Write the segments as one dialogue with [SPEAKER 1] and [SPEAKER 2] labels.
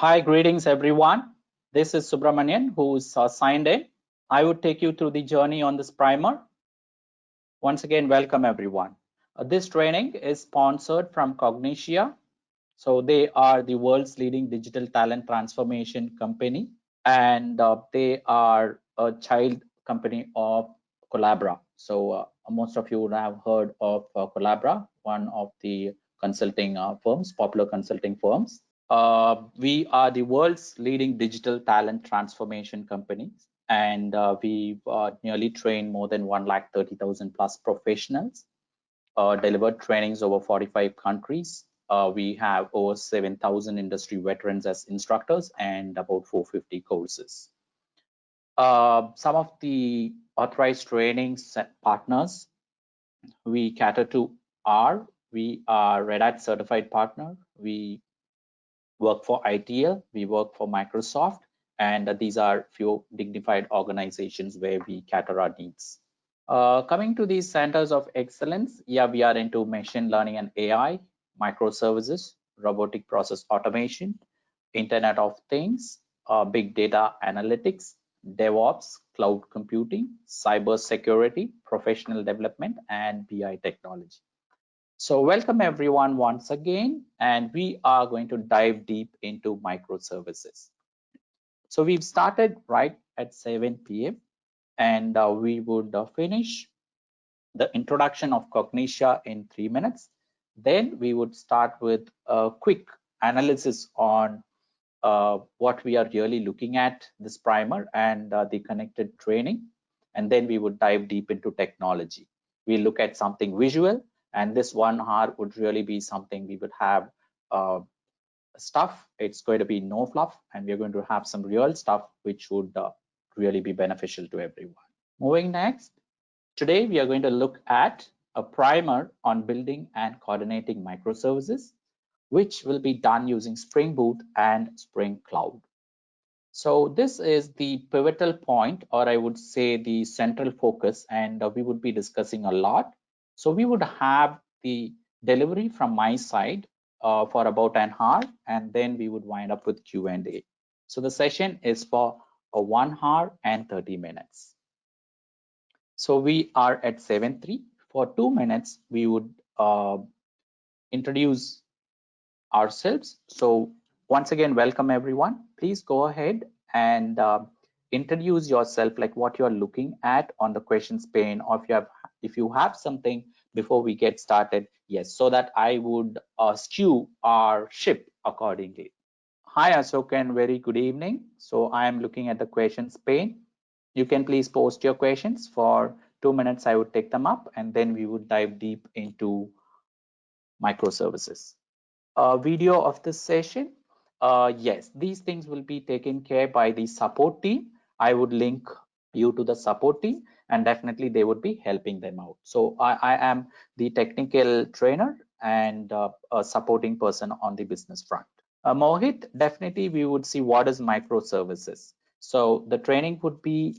[SPEAKER 1] Hi, greetings everyone. This is Subramanian who's signed in. I would take you through the journey on this primer. Once again, welcome everyone. This training is sponsored from Cognitia. So they are the world's leading digital talent transformation company, and they are a child company of Collabra. So most of you would have heard of Collabra, one of the consulting firms, popular consulting firms. We are the world's leading digital talent transformation company, and we've nearly trained more than 130,000 plus professionals, delivered trainings over 45 countries. We have over 7,000 industry veterans as instructors and about 450 courses. Some of the authorized training partners we cater to are, we are Red Hat certified partner, we work for ITL, we work for Microsoft, and these are few dignified organizations where we cater our needs. Coming to these centers of excellence, yeah, we are into machine learning and AI, microservices, robotic process automation, Internet of Things, big data analytics, DevOps, cloud computing, cyber security, professional development, and BI technology. So welcome everyone once again, and we are going to dive deep into microservices. So we've started right at 7 p.m. and we would finish the introduction of Cognitia in 3 minutes. Then we would start with a quick analysis on what we are really looking at this primer and the connected training. And then we would dive deep into technology. We look at something visual, and this 1 hour would really be something we would have stuff. It's going to be no fluff, and we're going to have some real stuff which would really be beneficial to everyone. Moving next, today we are going to look at a primer on building and coordinating microservices, which will be done using Spring Boot and Spring Cloud. So this is the pivotal point, or I would say the central focus, and we would be discussing a lot. So we would have the delivery from my side for about an hour, and then we would wind up with Q&A. So the session is for a 1 hour and 30 minutes. So we are at 7:03. For 2 minutes, we would introduce ourselves. So once again, welcome everyone. Please go ahead and introduce yourself, like what you're looking at on the questions pane, or if you have something before we get started, yes, so that I would skew our ship accordingly. Hi Ashokan, very good evening. So I am looking at the questions pane. You can please post your questions. For 2 minutes, I would take them up, and then we would dive deep into microservices. Video of this session, yes, these things will be taken care by the support team. I would link you to the support team, and definitely they would be helping them out. So I am the technical trainer and a supporting person on the business front. Mohit, definitely we would see what is microservices. So the training would be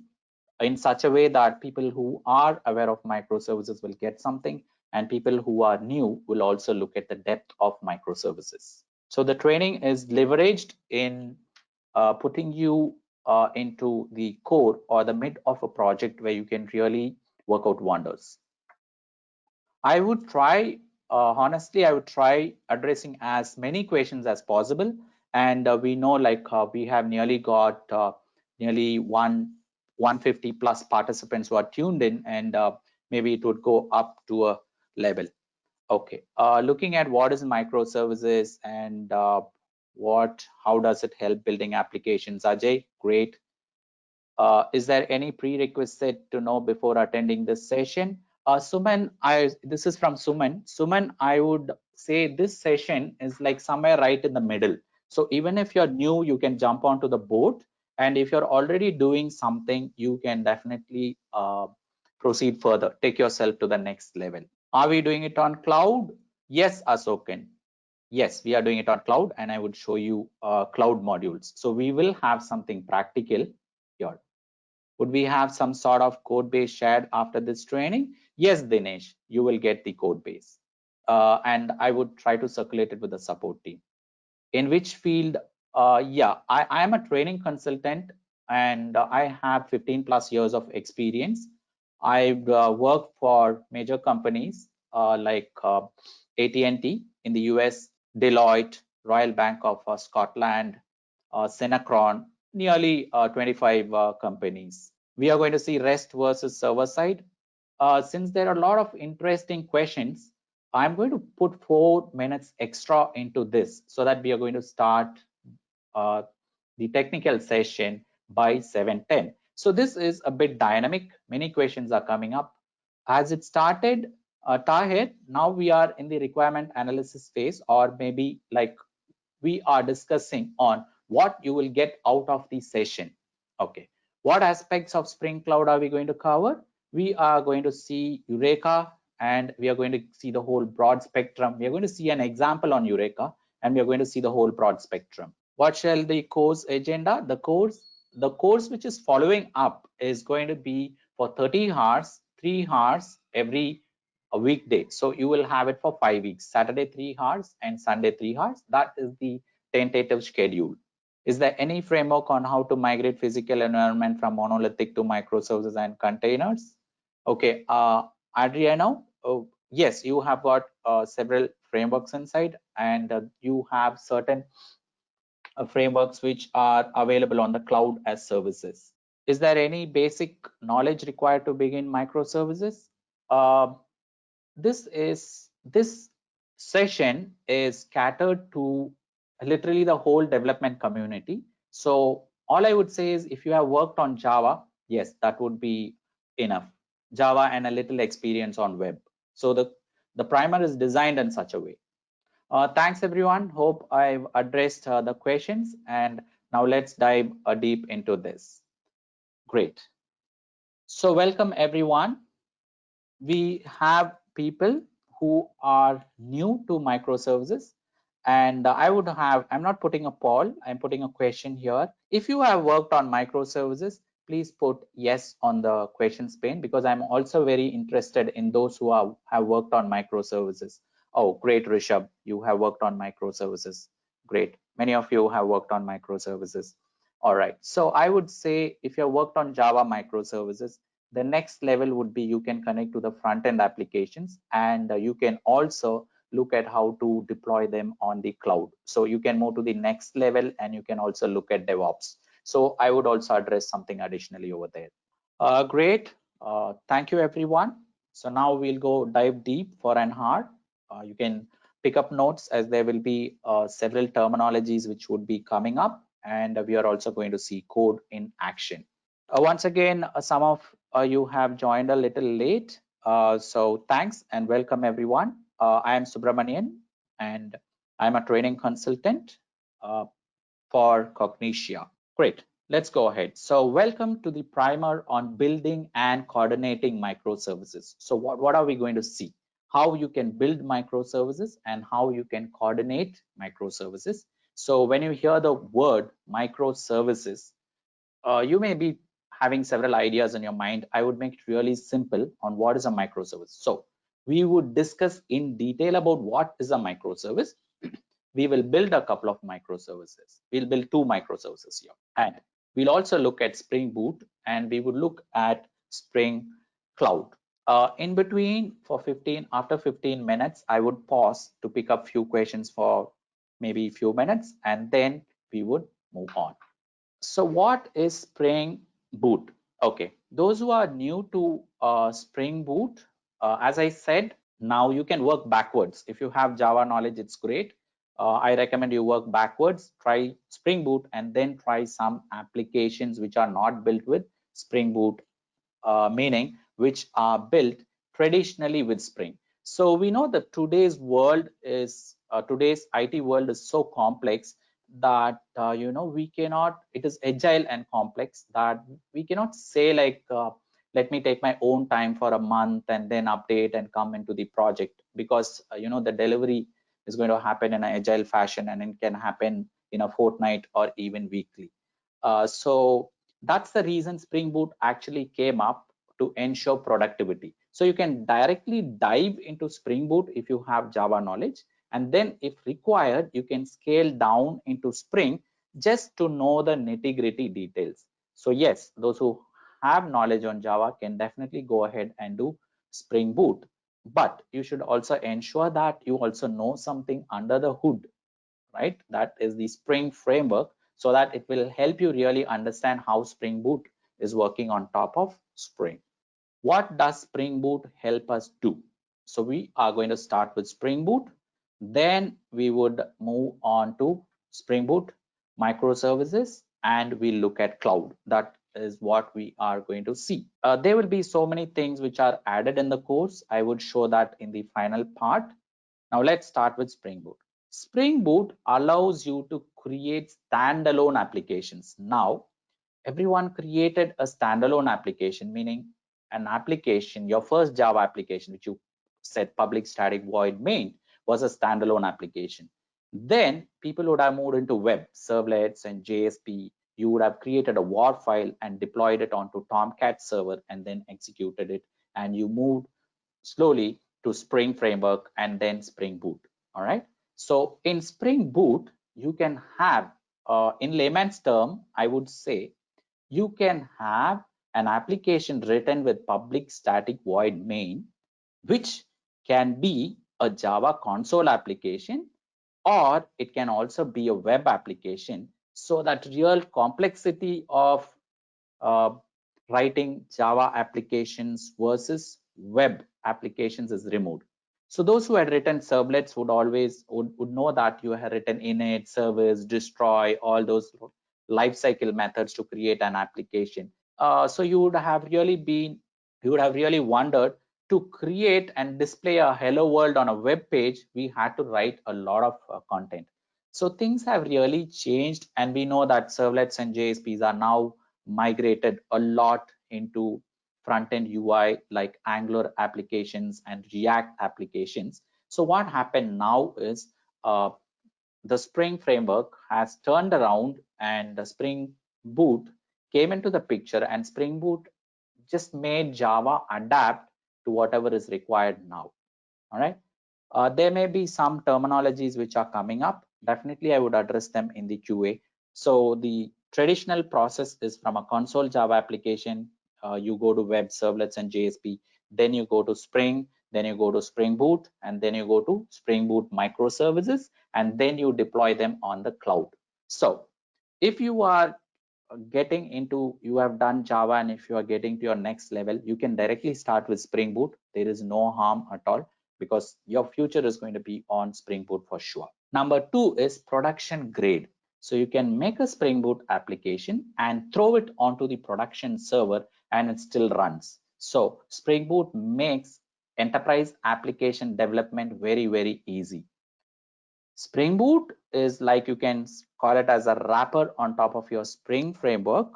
[SPEAKER 1] in such a way that people who are aware of microservices will get something, and people who are new will also look at the depth of microservices. So the training is leveraged in putting you into the core or the mid of a project where you can really work out wonders. I would try, honestly, I would try addressing as many questions as possible. And we know, like we have nearly got nearly 150 plus participants who are tuned in, and maybe it would go up to a level. Okay, looking at what is microservices and how does it help building applications? Ajay, great. Is there any prerequisite to know before attending this session? Suman, this is from Suman. Suman, I would say this session is like somewhere right in the middle. So even if you're new, you can jump onto the boat. And if you're already doing something, you can definitely proceed further, take yourself to the next level. Are we doing it on cloud? Yes, Asokan. Yes, we are doing it on cloud, and I would show you cloud modules. So we will have something practical here. Would we have some sort of code base shared after this training? Yes, Dinesh, you will get the code base. And I would try to circulate it with the support team. In which field Yeah, I am a training consultant and I have 15 plus years of experience. I've worked for major companies like AT&T in the US, Deloitte, Royal Bank of Scotland, Synachron, nearly 25 companies. We are going to see REST versus server side. Since there are a lot of interesting questions, I'm going to put 4 minutes extra into this so that we are going to start uh, the technical session by 7:10. So this is a bit dynamic. Many questions are coming up. As it started, Tahir, now we are in the requirement analysis phase, or maybe like we are discussing on what you will get out of the session. Okay, what aspects of Spring Cloud are we going to cover? We are going to see Eureka, and we are going to see the whole broad spectrum. We are going to see an example on Eureka, and we are going to see the whole broad spectrum. What shall the course agenda? The course which is following up is going to be for 30 hours, 3 hours every a weekday. So you will have it for 5 weeks, Saturday 3 hours and Sunday 3 hours. That is the tentative schedule. Is there any framework on how to migrate physical environment from monolithic to microservices and containers? Okay, Adriano, yes, you have got several frameworks inside, and you have certain frameworks which are available on the cloud as services. Is there any basic knowledge required to begin microservices? Uh, this session is catered to literally the whole development community. So all I would say is if you have worked on Java, yes, that would be enough. Java and a little experience on web. So the primer is designed in such a way. Thanks everyone. Hope I've addressed the questions, and now let's dive deep into this. Great. So welcome everyone. We have people who are new to microservices, and I'm not putting a poll, I'm putting a question here. If you have worked on microservices, please put yes on the questions pane, because I'm also very interested in those who have worked on microservices. Oh, great, Rishabh, you have worked on microservices. Great, many of you have worked on microservices. All right, so I would say if you have worked on Java microservices, the next level would be you can connect to the front end applications, and you can also look at how to deploy them on the cloud. So you can move to the next level, and you can also look at DevOps. So I would also address something additionally over there. Great. Thank you, everyone. So now we'll go dive deep for an hour. You can pick up notes, as there will be several terminologies which would be coming up, and we are also going to see code in action. Once again, some of you have joined a little late. So thanks and welcome everyone. I am Subramanian, and I'm a training consultant for Cognitia. Great, let's go ahead. So welcome to the primer on building and coordinating microservices. So what are we going to see? How you can build microservices and how you can coordinate microservices. So when you hear the word microservices, you may be having several ideas in your mind. I would make it really simple on what is a microservice. So we would discuss in detail about what is a microservice. We will build a couple of microservices. We'll build 2 microservices here, and we'll also look at Spring Boot, and we would look at Spring Cloud. In between, after 15 minutes, I would pause to pick up few questions for maybe a few minutes, and then we would move on. So what is Spring Boot? Okay, those who are new to Spring Boot, as I said, now you can work backwards. If you have Java knowledge, it's great. I recommend you work backwards, try Spring Boot, and then try some applications which are not built with Spring Boot, meaning which are built traditionally with Spring. So we know that today's IT world is so complex that we cannot, it is agile and complex, that we cannot say like let me take my own time for a month and then update and come into the project, because the delivery is going to happen in an agile fashion, and it can happen in a fortnight or even weekly. So that's the reason Spring Boot actually came up, to ensure productivity. So you can directly dive into Spring Boot if you have Java knowledge, and then if required, you can scale down into Spring just to know the nitty-gritty details. So yes, those who have knowledge on Java can definitely go ahead and do Spring Boot, but you should also ensure that you also know something under the hood, right? That is the Spring framework, so that it will help you really understand how Spring Boot is working on top of Spring. What does Spring Boot help us do? So we are going to start with Spring Boot, then we would move on to Spring Boot microservices, and we look at cloud. That is what we are going to see. There will be so many things which are added in the course. I would show that in the final part. Now let's start with Spring Boot. Spring Boot allows you to create standalone applications. Now, everyone created a standalone application, meaning an application, your first Java application, which you said public static void main, was a standalone application. Then people would have moved into web, servlets and JSP. You would have created a WAR file and deployed it onto Tomcat server and then executed it. And you moved slowly to Spring Framework and then Spring Boot. All right. So in Spring Boot, you can have, in layman's term, I would say, you can have an application written with public static void main, which can be a Java console application, or it can also be a web application, so that real complexity of uh, writing Java applications versus web applications is removed. So those who had written servlets would always would know that you had written init, service, destroy, all those lifecycle methods to create an application. So you would have really wondered, to create and display a hello world on a web page, we had to write a lot of content. So things have really changed, and we know that servlets and JSPs are now migrated a lot into front-end UI like Angular applications and React applications. So what happened now is the Spring framework has turned around, and the Spring Boot came into the picture, and Spring Boot just made Java adapt to whatever is required now. All right. There may be some terminologies which are coming up. Definitely, I would address them in the QA. So the traditional process is from a console Java application. You go to web servlets and JSP, then you go to Spring, then you go to Spring Boot, and then you go to Spring Boot microservices, and then you deploy them on the cloud. So if you are you have done Java, and if you are getting to your next level, you can directly start with Spring Boot. There is no harm at all, because your future is going to be on Spring Boot for sure. Number 2 is production grade. So you can make a Spring Boot application and throw it onto the production server, and it still runs. So Spring Boot makes enterprise application development very, very easy. Spring Boot is like, you can call it as a wrapper on top of your Spring framework.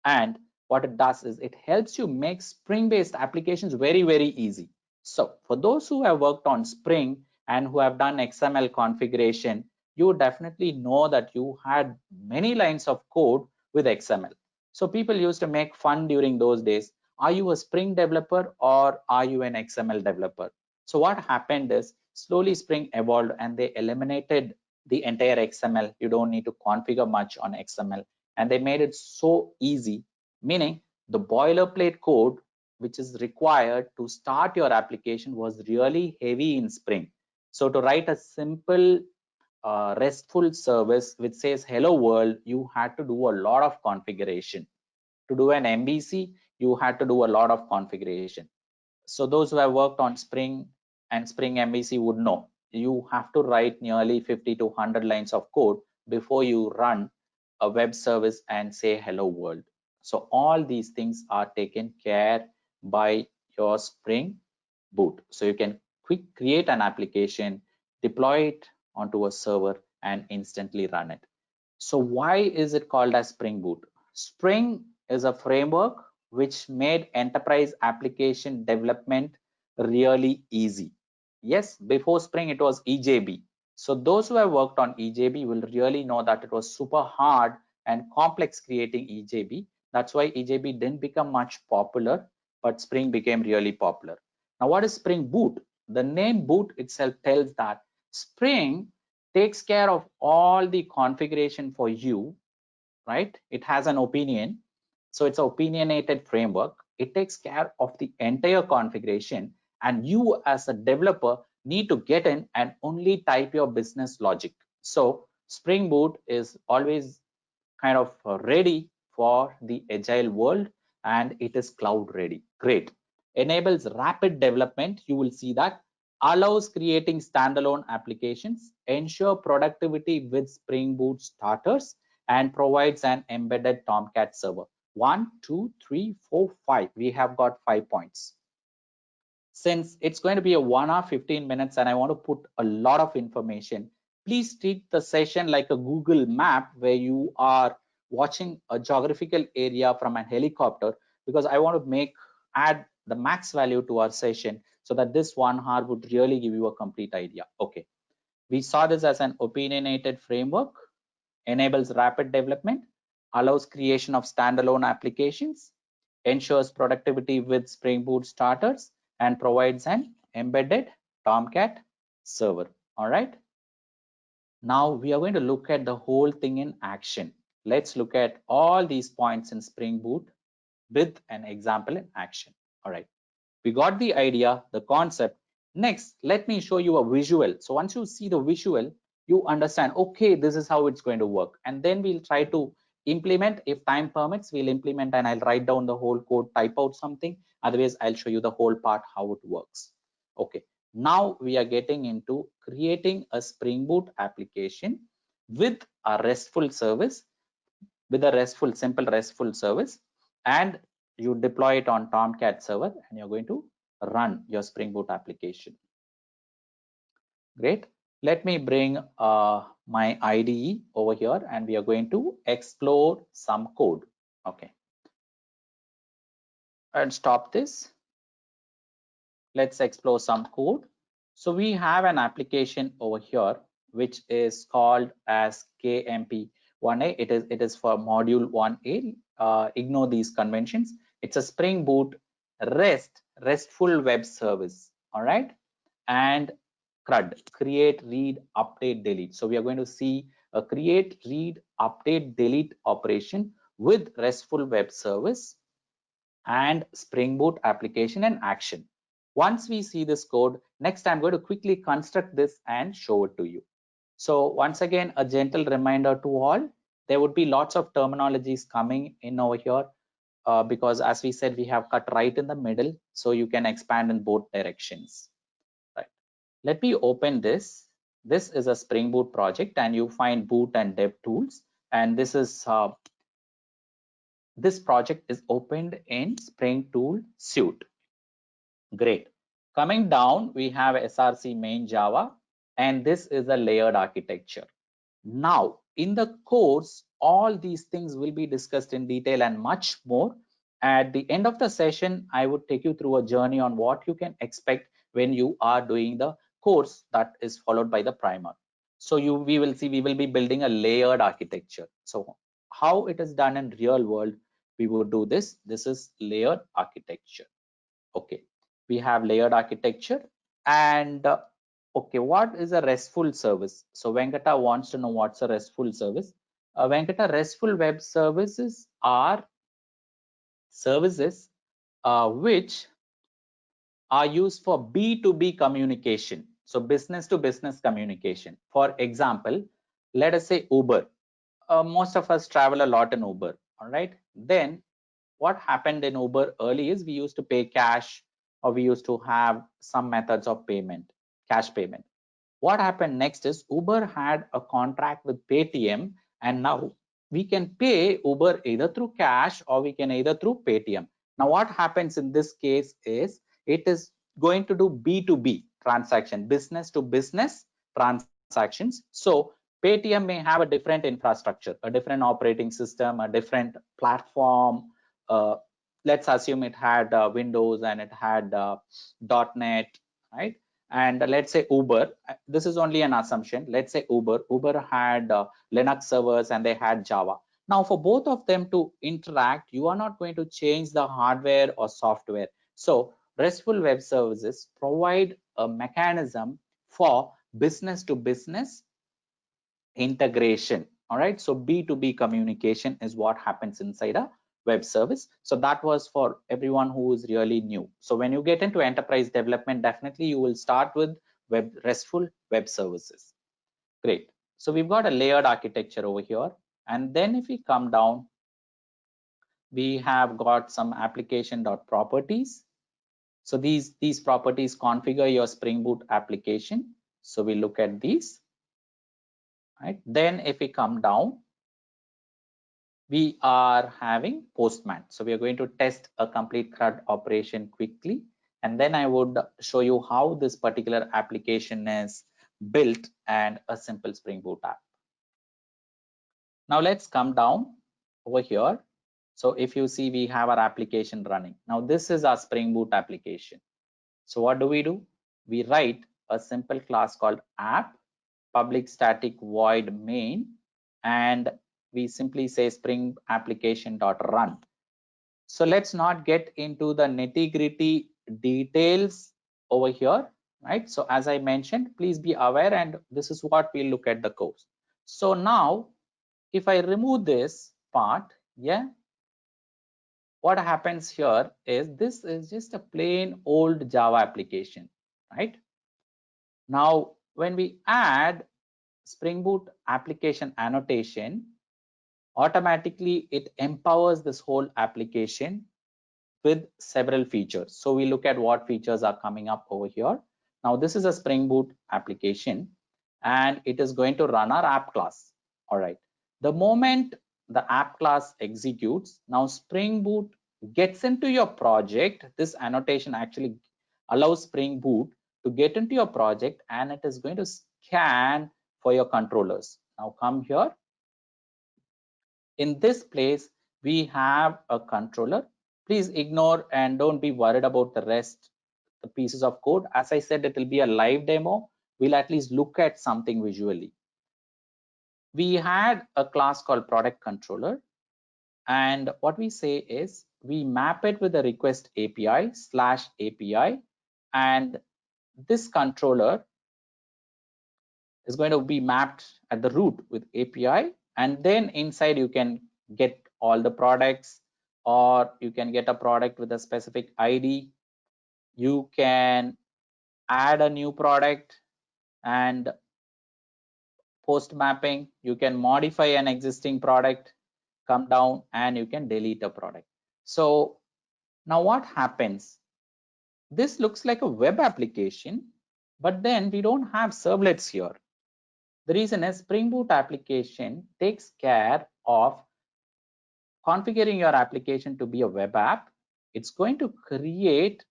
[SPEAKER 1] And what it does is it helps you make Spring-based applications very, very easy. So for those who have worked on Spring and who have done XML configuration, you definitely know that you had many lines of code with XML. So people used to make fun during those days. Are you a Spring developer or are you an XML developer? So what happened is, slowly Spring evolved and they eliminated the entire XML. You don't need to configure much on XML, and they made it so easy, meaning the boilerplate code which is required to start your application was really heavy in Spring. So to write a simple RESTful service which says hello world, you had to do a lot of configuration. To do an MVC, you had to do a lot of configuration. So those who have worked on Spring and Spring MVC would know, you have to write nearly 50 to 100 lines of code before you run a web service and say hello world. So all these things are taken care by your Spring Boot. So you can create an application, deploy it onto a server, and instantly run it. So why is it called as Spring Boot? Spring is a framework which made enterprise application development really easy. Yes, before Spring it was EJB. So those who have worked on EJB will really know that it was super hard and complex creating EJB. That's why EJB didn't become much popular, but Spring became really popular. Now, what is Spring Boot? The name Boot itself tells that Spring takes care of all the configuration for you, right? It has an opinion. So it's an opinionated framework. It takes care of the entire configuration, and you as a developer need to get in and only type your business logic. So Spring Boot is always kind of ready for the agile world, and it is cloud ready. Great. Enables rapid development. You will see that. Allows creating standalone applications, ensure productivity with Spring Boot starters, and provides an embedded Tomcat server. 1, 2, 3, 4, 5. We have got 5 points. Since it's going to be a 1 hour 15 minutes and I want to put a lot of information, please treat the session like a Google map where you are watching a geographical area from a helicopter, because I want to add the max value to our session so that this 1 hour would really give you a complete idea. Okay, we saw this as an opinionated framework, enables rapid development, allows creation of standalone applications, ensures productivity with Spring Boot starters, and provides an embedded Tomcat server. All right. Now we are going to look at the whole thing in action. Let's look at all these points in Spring Boot with an example in action. All right. We got the idea, the concept. Next, let me show you a visual. So once you see the visual, you understand, okay, this is how it's going to work. And then we'll try to implement. If time permits, we'll implement and I'll write down the whole code, type out something. Otherwise, I'll show you the whole part, how it works. Okay, now we are getting into creating a Spring Boot application with a RESTful service, simple RESTful service, and you deploy it on Tomcat server, and you're going to run your Spring Boot application. Great. Let me bring my IDE over here, and we are going to explore some code. Okay. And stop this. Let's explore some code. So we have an application over here, which is called as KMP1A. It is for module 1A. Ignore these conventions. It's a Spring Boot RESTful web service. All right. And CRUD, create, read, update, delete. So we are going to see a create, read, update, delete operation with RESTful web service and Spring Boot application in action. Once we see this code, next I'm going to quickly construct this and show it to you. So once again, a gentle reminder to all, there would be lots of terminologies coming in over here because as we said, we have cut right in the middle, so you can expand in both directions. Right. Let me open this. This is a Spring Boot project, and you find boot and dev tools. And this project is opened in Spring Tool Suite. Great. Coming down, we have SRC main Java, and this is a layered architecture. Now, in the course, all these things will be discussed in detail and much more. At the end of the session, I would take you through a journey on what you can expect when you are doing the course that is followed by the primer. So we will be building a layered architecture. So how it is done in real world, we would do this. This is layered architecture. Okay, we have layered architecture. And okay, what is a RESTful service? So Venkata wants to know what's a RESTful service. Venkata, RESTful web services are services which are used for B2B communication. So business to business communication. For example, let us say Uber. Most of us travel a lot in Uber. All right. Then what happened in Uber early is we used to pay cash, or we used to have some methods of payment, cash payment. What happened next is Uber had a contract with Paytm, and now we can pay Uber either through cash or we can either through Paytm. Now what happens in this case is it is going to do B2B transaction, business to business transactions. So Paytm may have a different infrastructure, a different operating system, a different platform. Let's assume it had Windows and it had .NET, right? And let's say Uber, this is only an assumption. Let's say Uber had Linux servers and they had Java. Now for both of them to interact, you are not going to change the hardware or software. So RESTful web services provide a mechanism for business to business integration. All right, so B2B communication is what happens inside a web service. So that was for everyone who is really new. So when you get into enterprise development, definitely you will start with RESTful web services. Great. So we've got a layered architecture over here. And then if we come down, we have got some application.properties. So these properties configure your Spring Boot application. So we look at these. Right. Then if we come down, we are having Postman. So we are going to test a complete CRUD operation quickly. And then I would show you how this particular application is built and a simple Spring Boot app. Now let's come down over here. So if you see, we have our application running. Now this is our Spring Boot application. So what do? We write a simple class called app, public static void main, and we simply say Spring application.run. So let's not get into the nitty-gritty details over here, right? So as I mentioned, please be aware, and this is what we'll look at the course. So now if I remove this part, yeah, what happens here is this is just a plain old Java application, right? Now when we add Spring Boot application annotation, automatically it empowers this whole application with several features. So we look at what features are coming up over here. Now this is a Spring Boot application and it is going to run our app class. All right. The moment the app class executes, now Spring Boot gets into your project. This annotation actually allows Spring Boot to get into your project and it is going to scan for your controllers. Now come here. In this place, we have a controller. Please ignore and don't be worried about the rest, the pieces of code. As I said, it will be a live demo. We'll at least look at something visually. We had a class called product controller. And what we say is we map it with a request API /API. And this controller is going to be mapped at the root with API. And then inside you can get all the products, or you can get a product with a specific ID. You can add a new product and post mapping. You can modify an existing product, come down, and you can delete a product. So now what happens? This looks like a web application, but then we don't have servlets here. The reason is Spring Boot application takes care of configuring your application to be a web app. It's going to create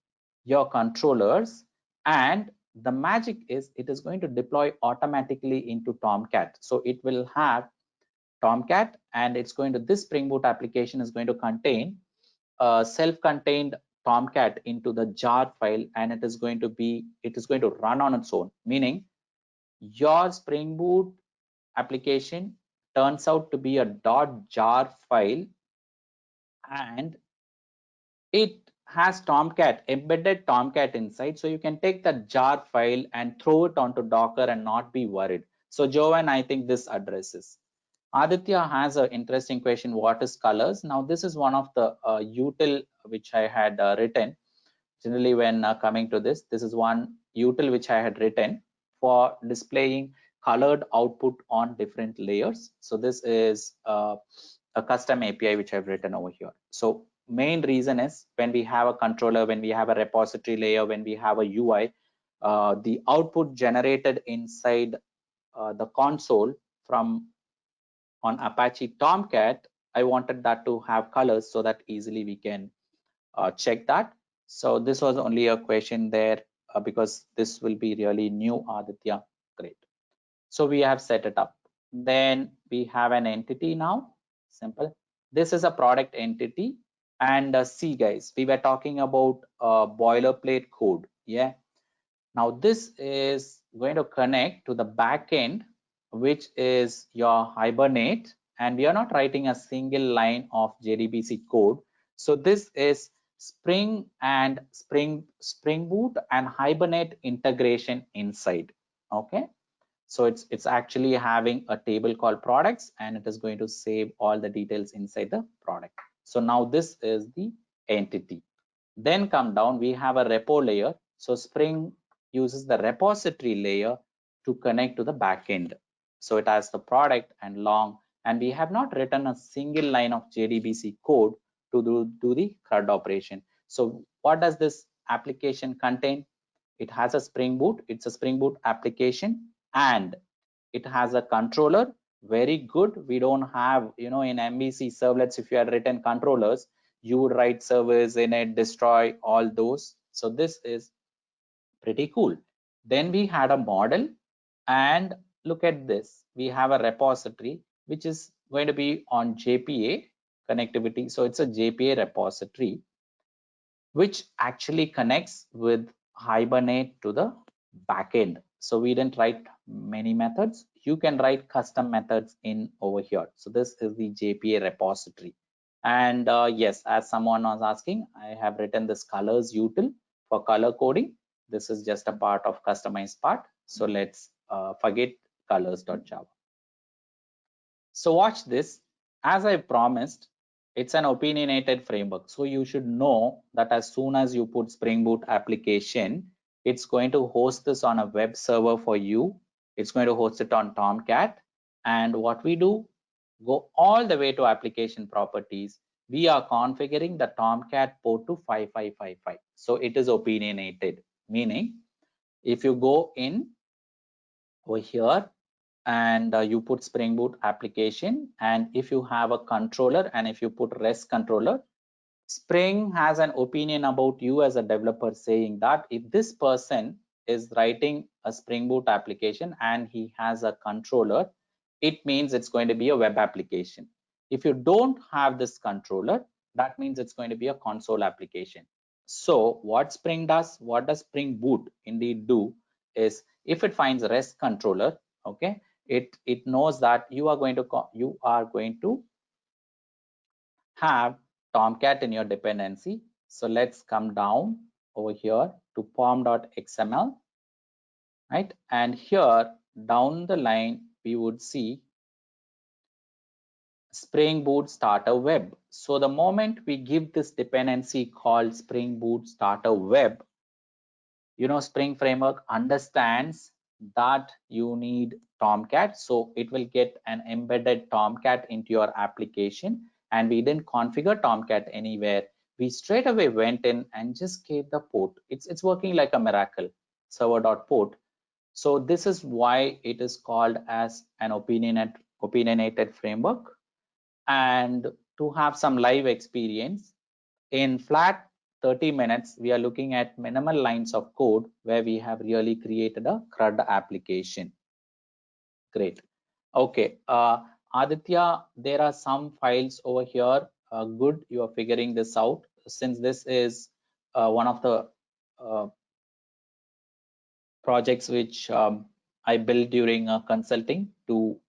[SPEAKER 1] your controllers, and the magic is it is going to deploy automatically into Tomcat. So it will have Tomcat, and it's going to, this Spring Boot application is going to contain a self-contained Tomcat into the jar file, and it is going to run on its own, meaning your Spring Boot application turns out to be a .jar file, and it has Tomcat, embedded Tomcat inside. So you can take that jar file and throw it onto Docker and not be worried. So Joanne, I think this addresses. Aditya has an interesting question. What is colors? Now this is one of the util which I had written. Generally when coming to this is one util which I had written for displaying colored output on different layers. So this is a custom API which I've written over here. So main reason is when we have a controller, when we have a repository layer, when we have a UI, the output generated inside the console from on Apache Tomcat, I wanted that to have colors so that easily we can check that. So this was only a question there because this will be really new, Aditya. Great. So we have set it up. Then we have an entity now. Simple. This is a product entity. And see, guys, we were talking about boilerplate code. Yeah. Now this is going to connect to the backend, which is your Hibernate, and we are not writing a single line of JDBC code. So this is Spring and Spring Boot and Hibernate integration inside. Okay. So it's actually having a table called products, and it is going to save all the details inside the product. So now this is the entity. Then come down, we have a repo layer. So Spring uses the repository layer to connect to the backend. So it has the product and long, and we have not written a single line of JDBC code to do the CRUD operation. So what does this application contain? It has a Spring Boot. It's a Spring Boot application, and it has a controller. Very good. We don't have, in MVC servlets, if you had written controllers, you would write servers in it, destroy all those. So this is pretty cool. Then we had a model, and look at this. We have a repository which is going to be on JPA connectivity. So it's a JPA repository which actually connects with Hibernate to the backend. So we didn't write many methods. You can write custom methods in over here. So this is the JPA repository. And yes, as someone was asking, I have written this colors util for color coding. This is just a part of customized part. So let's forget colors.java. So watch this. As I promised, it's an opinionated framework. So you should know that as soon as you put Spring Boot application, it's going to host this on a web server for you. It's going to host it on Tomcat. And what we do, go all the way to application properties. We are configuring the Tomcat port to 5555. So it is opinionated, meaning if you go in over here and you put Spring Boot application, and if you have a controller and if you put REST controller, Spring has an opinion about you as a developer, saying that if this person is writing a Spring Boot application and he has a controller, it means it's going to be a web application. If you don't have this controller, that means it's going to be a console application. So what Spring does, what does Spring Boot indeed do, is if it finds a REST controller, okay, it knows that you are going to have Tomcat in your dependency. So let's come down over here to pom.xml, right? And here down the line, we would see Spring Boot Starter Web. So the moment we give this dependency called Spring Boot Starter Web, Spring Framework understands that you need Tomcat. So it will get an embedded Tomcat into your application. And we didn't configure Tomcat anywhere. We straight away went in and just gave the port. It's working like a miracle, server.port. So this is why it is called as an opinionated framework. And to have some live experience, in flat 30 minutes, we are looking at minimal lines of code where we have really created a CRUD application. Great. Okay. Aditya, there are some files over here. Good, you are figuring this out. Since this is one of the projects which I built during consulting to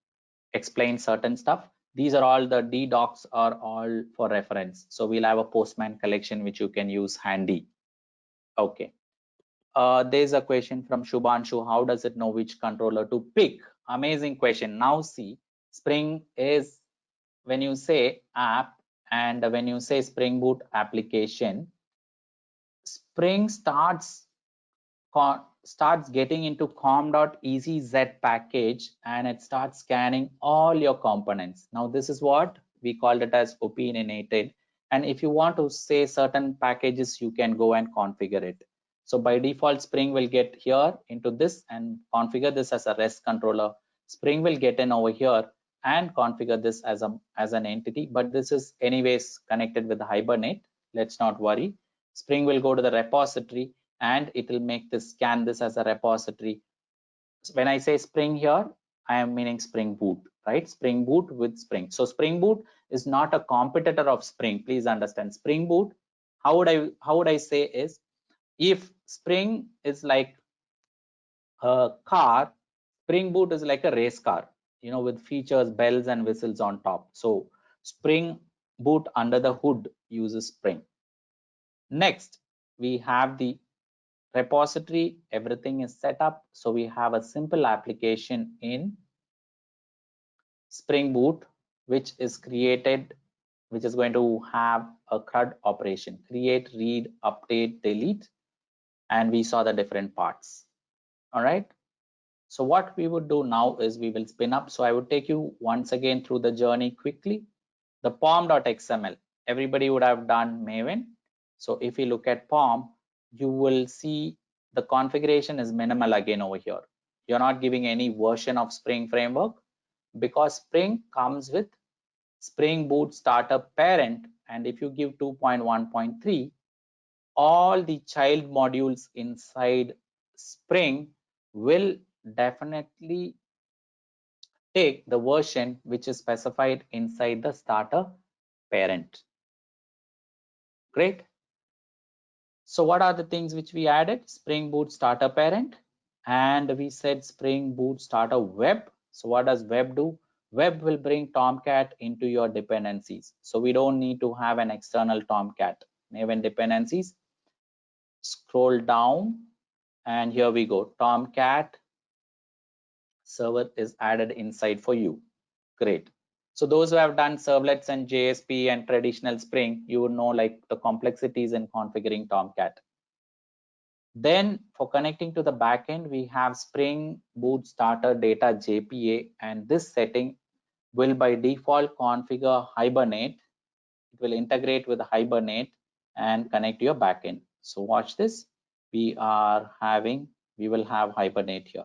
[SPEAKER 1] explain certain stuff. These are all the D docs are all for reference. So we'll have a Postman collection which you can use handy. Okay. There's a question from Shubhanshu. How does it know which controller to pick? Amazing question. Now see, Spring is when you say app and when you say Spring Boot application, Spring starts getting into com.ezz package and it starts scanning all your components. Now this is what we called it as opinionated. And if you want to say certain packages, you can go and configure it. So by default, Spring will get here into this and configure this as a REST controller. Spring will get in over here and configure this as an entity, but this is anyways connected with the Hibernate. Let's not worry. Spring will go to the repository and it will make this scan this as a repository. When I say Spring here, I am meaning Spring Boot, right? Spring Boot with Spring. So Spring Boot is not a competitor of Spring. Please understand. Spring Boot, how would I say is, if Spring is like a car, Spring Boot is like a race car, with features, bells and whistles on top. So Spring Boot under the hood uses Spring. Next, we have the repository, everything is set up. So we have a simple application in Spring Boot, which is created, which is going to have a CRUD operation, create, read, update, delete, and we saw the different parts. All right. So what we would do now is we will spin up. So I would take you once again through the journey quickly. The pom.xml, everybody would have done Maven. So if you look at pom, you will see the configuration is minimal again over here. You're not giving any version of Spring framework because Spring comes with Spring Boot startup parent. And if you give 2.1.3, all the child modules inside Spring will definitely take the version which is specified inside the starter parent. Great. So what are the things which we added? Spring Boot starter parent, and we said Spring Boot starter web. So what does web do? Web will bring Tomcat into your dependencies. So we don't need to have an external Tomcat Maven dependencies. Scroll down, and here we go. Tomcat server is added inside for you. Great. So those who have done servlets and JSP and traditional Spring, you would know like the complexities in configuring Tomcat. Then for connecting to the backend, we have Spring Boot Starter Data JPA, and this setting will by default configure Hibernate. It will integrate with Hibernate and connect to your backend. So watch this. We will have Hibernate here.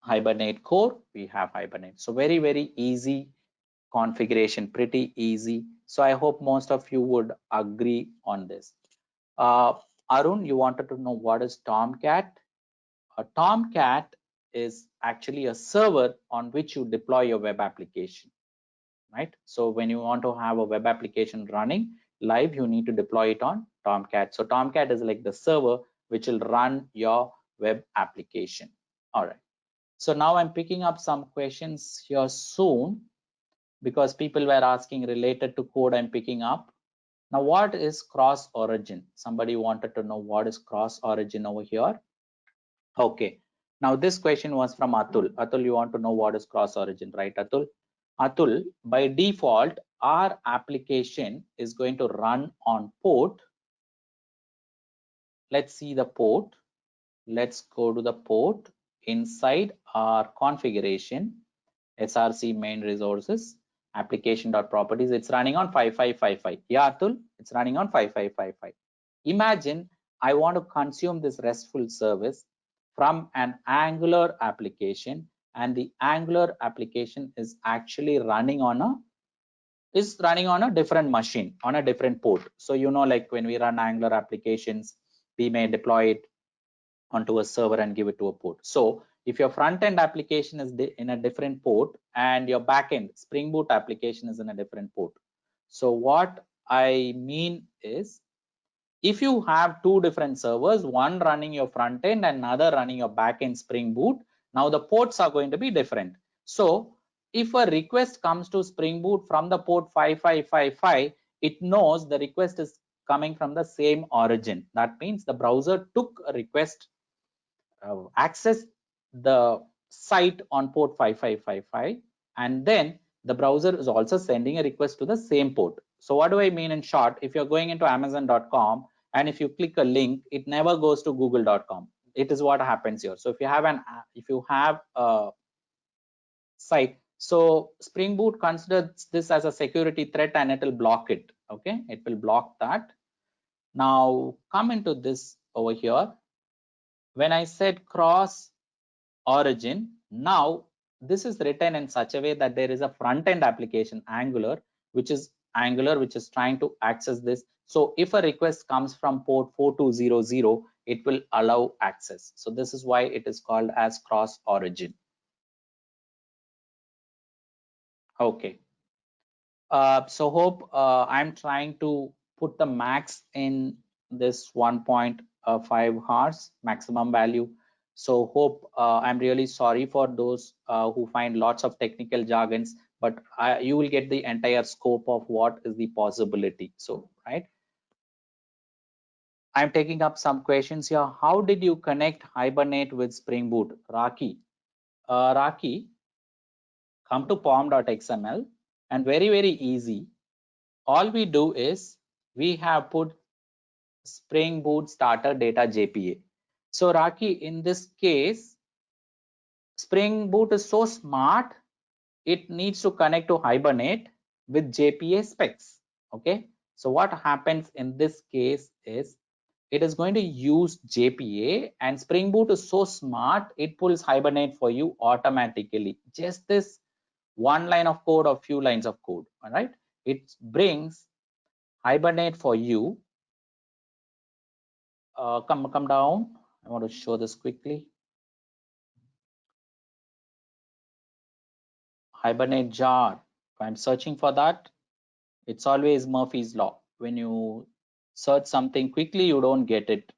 [SPEAKER 1] Hibernate core, we have Hibernate. So very, very easy configuration, pretty easy. So I hope most of you would agree on this. Arun, you wanted to know what is Tomcat? A Tomcat is actually a server on which you deploy your web application, right? So when you want to have a web application running live, you need to deploy it on Tomcat. So Tomcat is like the server which will run your web application. All right. So now I'm picking up some questions here soon because people were asking related to code I'm picking up. Now, what is cross origin? Somebody wanted to know what is cross origin over here. Okay. Now this question was from Atul. Atul, you want to know what is cross origin, right, Atul? Atul, by default, our application is going to run on port. Let's see the port. Let's go to the port inside our configuration. SRC main resources, application.properties. It's running on 5555. Yeah, Atul, it's running on 5555. Imagine I want to consume this RESTful service from an Angular application, and the Angular application is actually running on a different machine, on a different port. So you know, like when we run Angular applications, we may deploy it onto a server and give it to a port. So if your front end application is in a different port and your backend Spring Boot application is in a different port. So what I mean is, if you have two different servers, one running your front end and another running your backend Spring Boot, now the ports are going to be different. So if a request comes to Spring Boot from the port 5555, it knows the request is coming from the same origin. That means the browser took a request, access the site on port 5555, and then the browser is also sending a request to the same port. So what do I mean in short? If you're going into amazon.com and if you click a link, it never goes to google.com. It is what happens here. So if you have a site, so Spring Boot considers this as a security threat and it will block it. Okay, it will block that. Now come into this over here. When I said cross origin, now this is written in such a way that there is a front end application Angular which is trying to access this. So if a request comes from port 4200, it will allow access. So this is why it is called as cross origin. Okay. So hope I'm trying to put the max in this 1.5 hours maximum value. So hope I'm really sorry for those who find lots of technical jargons, but you will get the entire scope of what is the possibility. So right. I'm taking up some questions here. How did you connect Hibernate with Spring Boot? Raki. Raki, come to pom.xml and very easy. All we do is we have put Spring Boot starter data JPA. So Raki, in this case, Spring Boot is so smart, it needs to connect to Hibernate with JPA specs. Okay. So what happens in this case is it is going to use JPA, and Spring Boot is so smart, it pulls Hibernate for you automatically. Just this one line of code or few lines of code. All right. It brings Hibernate for you. Come down. I want to show this quickly. Hibernate jar. If I'm searching for that, it's always Murphy's law. When you search something quickly, you don't get it.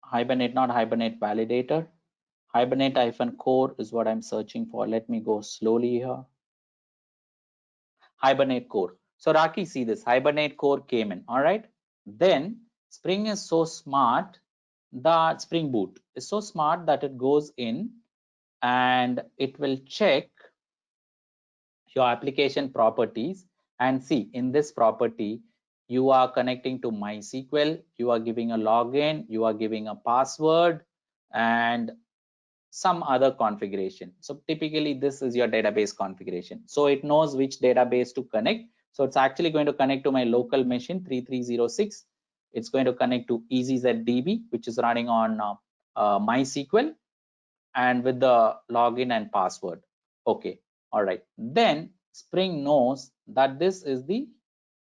[SPEAKER 1] Hibernate, not Hibernate validator. Hibernate-core is what I'm searching for. Let me go slowly here. Hibernate core. So Raki, see this Hibernate core came in. All right. Then Spring is so smart that Spring Boot is so smart that it goes in and it will check your application properties and see in this property you are connecting to MySQL, you are giving a login, you are giving a password and some other configuration. So typically this is your database configuration. So it knows which database to connect. So it's actually going to connect to my local machine 3306. It's going to connect to EasyZDB, which is running on MySQL and with the login and password. Okay. All right. Then Spring knows that this is the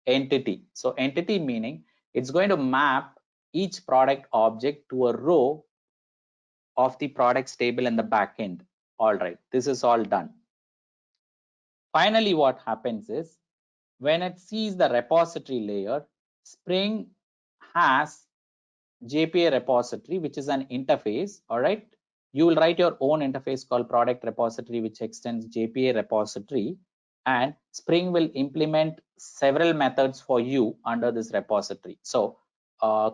[SPEAKER 1] entity. So entity meaning it's going to map each product object to a row of the products table in the backend. All right, this is all done. Finally, what happens is when it sees the repository layer, Spring has JPA repository, which is an interface. All right, you will write your own interface called product repository, which extends JPA repository, and Spring will implement several methods for you under this repository. So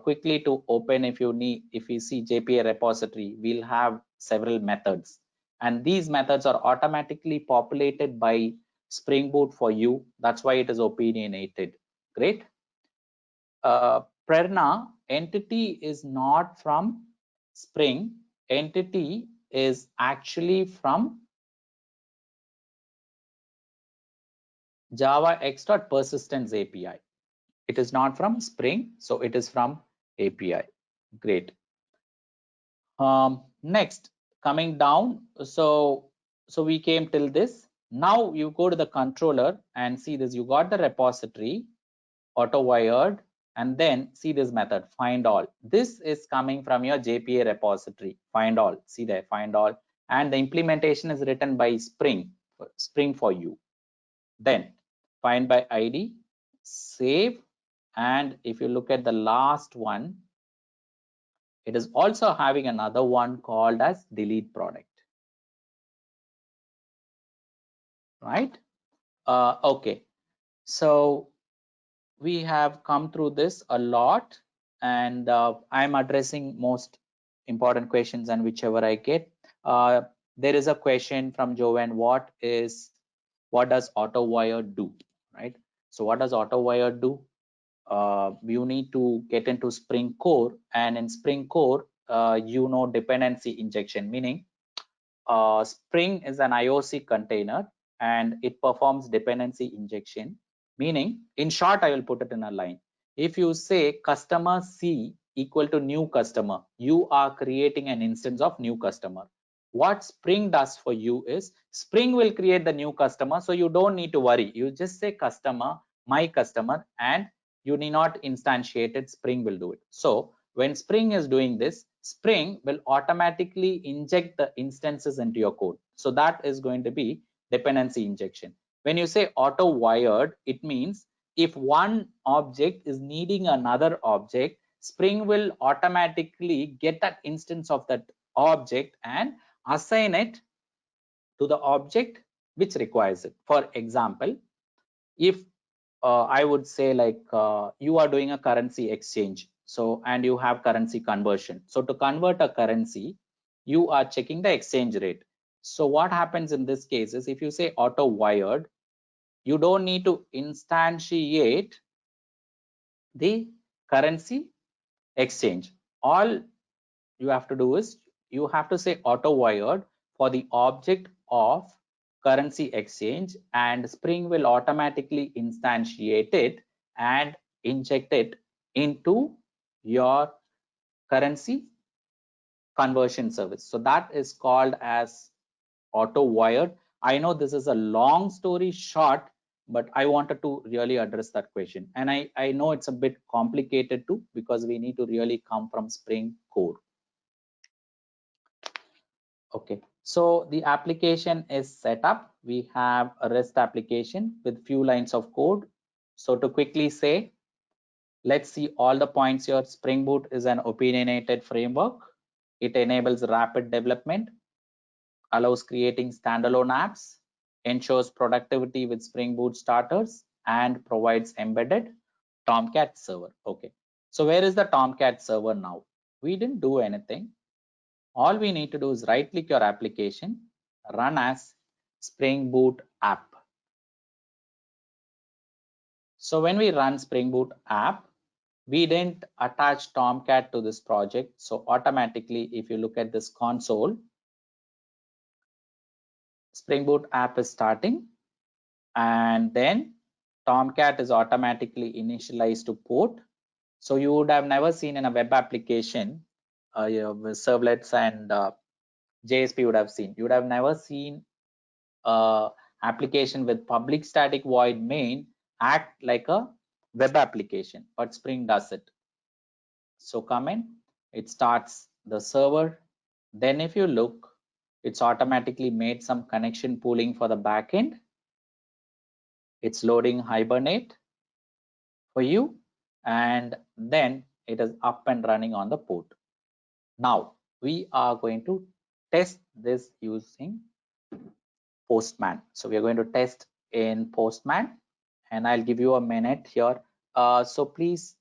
[SPEAKER 1] quickly to open, if you see JPA repository, we'll have several methods, and these methods are automatically populated by Spring Boot for you. That's why it is opinionated. Great. Prerna, entity is not from Spring. Entity is actually from Java X.persistence API. It is not from Spring, so it is from API. Great. Next, coming down, so we came till this. Now you go to the controller and see this. You got the repository, auto wired, and then see this method find all. This is coming from your JPA repository. Find all. See there, find all, and the implementation is written by Spring for you. Then find by ID, save, and if you look at the last one, it is also having another one called as delete product. Right? Okay. So we have come through this a lot, and I'm addressing most important questions and whichever I get. There is a question from Joanne. What does AutoWire do? Right? So what does AutoWire do? You need to get into Spring Core, and in Spring Core, dependency injection, meaning Spring is an IOC container and it performs dependency injection, meaning in short, I will put it in a line. If you say customer C equal to new customer, you are creating an instance of new customer. What Spring does for you is Spring will create the new customer, so you don't need to worry. You just say customer, my customer, and you need not instantiate it. Spring will do it. So when Spring is doing this, Spring will automatically inject the instances into your code. So that is going to be dependency injection. When you say auto wired, it means if one object is needing another object, Spring will automatically get that instance of that object and assign it to the object which requires it. For example, if I would say like you are doing a currency exchange. So, and you have currency conversion. So to convert a currency, you are checking the exchange rate. So what happens in this case is if you say auto wired, you don't need to instantiate the currency exchange. All you have to do is you have to say auto wired for the object of currency exchange, and Spring will automatically instantiate it and inject it into your currency conversion service. So that is called as auto wired. I know this is a long story short, but I wanted to really address that question. And I know it's a bit complicated too, because we need to really come from Spring core. Okay, so the application is set up. We have a REST application with few lines of code. So to quickly say, let's see all the points here. Spring Boot is an opinionated framework. It enables rapid development, allows creating standalone apps, ensures productivity with Spring Boot starters, and provides embedded Tomcat server. Okay, so where is the Tomcat server now? We didn't do anything. All we need to do is right click your application, run as Spring Boot app. So when we run Spring Boot app, we didn't attach Tomcat to this project. So automatically, if you look at this console, Spring Boot app is starting, and then Tomcat is automatically initialized to port. So you would have never seen in a web application, with servlets and JSP would have seen. You would have never seen application with public static void main act like a web application, but Spring does it. So come in, it starts the server. Then if you look, it's automatically made some connection pooling for the backend. It's loading Hibernate for you, and then it is up and running on the port. Now we are going to test this using Postman. So we are going to test in Postman, and I'll give you a minute here. So please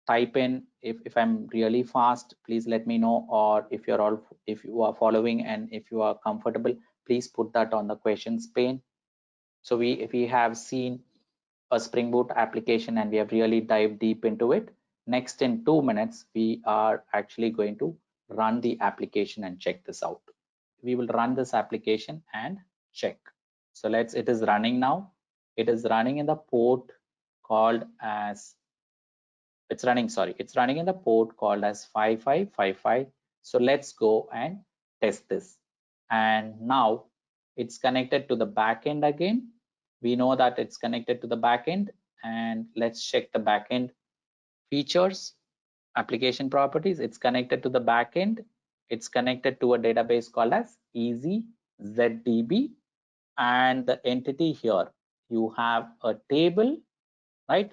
[SPEAKER 1] type in if I'm really fast, please let me know, or if you are following and if you are comfortable, please put that on the questions pane. So we have seen a Spring Boot application and we have really dived deep into it. Next, in 2 minutes, we are actually going to run the application and check this out. We will run this application and check. So it is running now. It is running in the port called as, it's running in the port called as 5555. So let's go and test this. And now it's connected to the backend again. We know that it's connected to the backend, and let's check the backend features, application properties. It's connected to the backend. It's connected to a database called as EasyZDB, and the entity here, you have a table, right,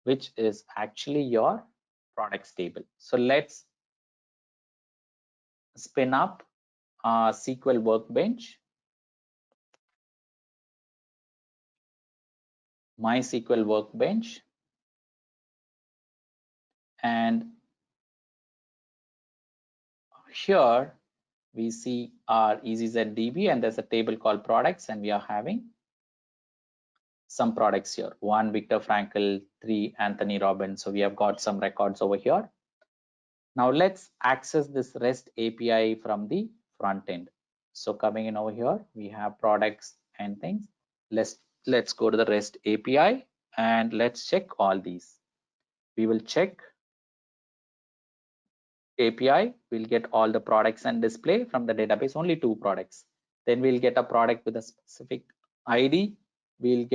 [SPEAKER 1] which is actually your products table. So let's spin up SQL Workbench, MySQL Workbench, and here we see our EasyZDB, and there's a table called products, and we are having some products here. 1 Viktor Frankl, 3 Anthony Robbins. So we have got some records over here. Now let's access this REST API from the front end. So coming in over here, we have products and things. Let's go to the REST API and let's check all these. We will check API, we'll get all the products and display from the database, only 2 products. Then we'll get a product with a specific ID. We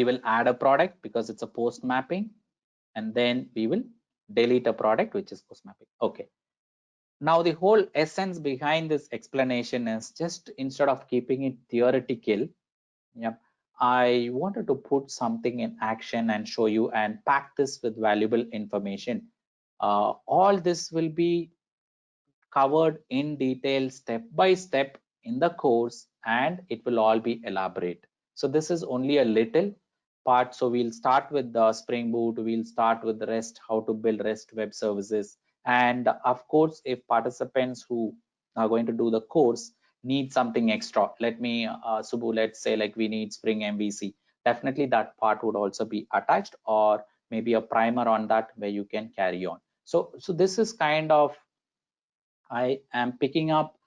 [SPEAKER 1] will add a product because it's a post mapping, and then we will delete a product which is post mapping. Okay. Now the whole essence behind this explanation is just, instead of keeping it theoretical, I wanted to put something in action and show you and pack this with valuable information. All this will be covered in detail, step by step, in the course, and it will all be elaborate. So this is only a little part. So we'll start with the Spring Boot, we'll start with the REST, how to build REST web services. And of course, if participants who are going to do the course need something extra, let me Subbu, let's say like we need Spring MVC, definitely that part would also be attached, or maybe a primer on that where you can carry on. So this is kind of, I am picking up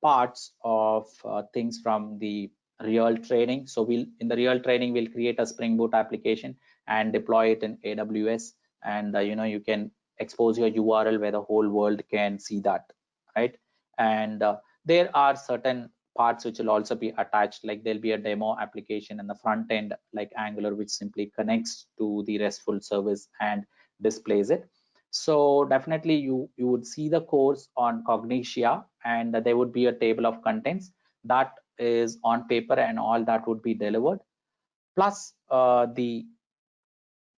[SPEAKER 1] parts of things from the real training. So in the real training, we'll create a Spring Boot application and deploy it in AWS. And you can expose your URL where the whole world can see that, right? And there are certain parts which will also be attached, like there'll be a demo application in the front end, like Angular, which simply connects to the RESTful service and displays it. So definitely you would see the course on Cognitia, and there would be a table of contents that is on paper, and all that would be delivered, plus the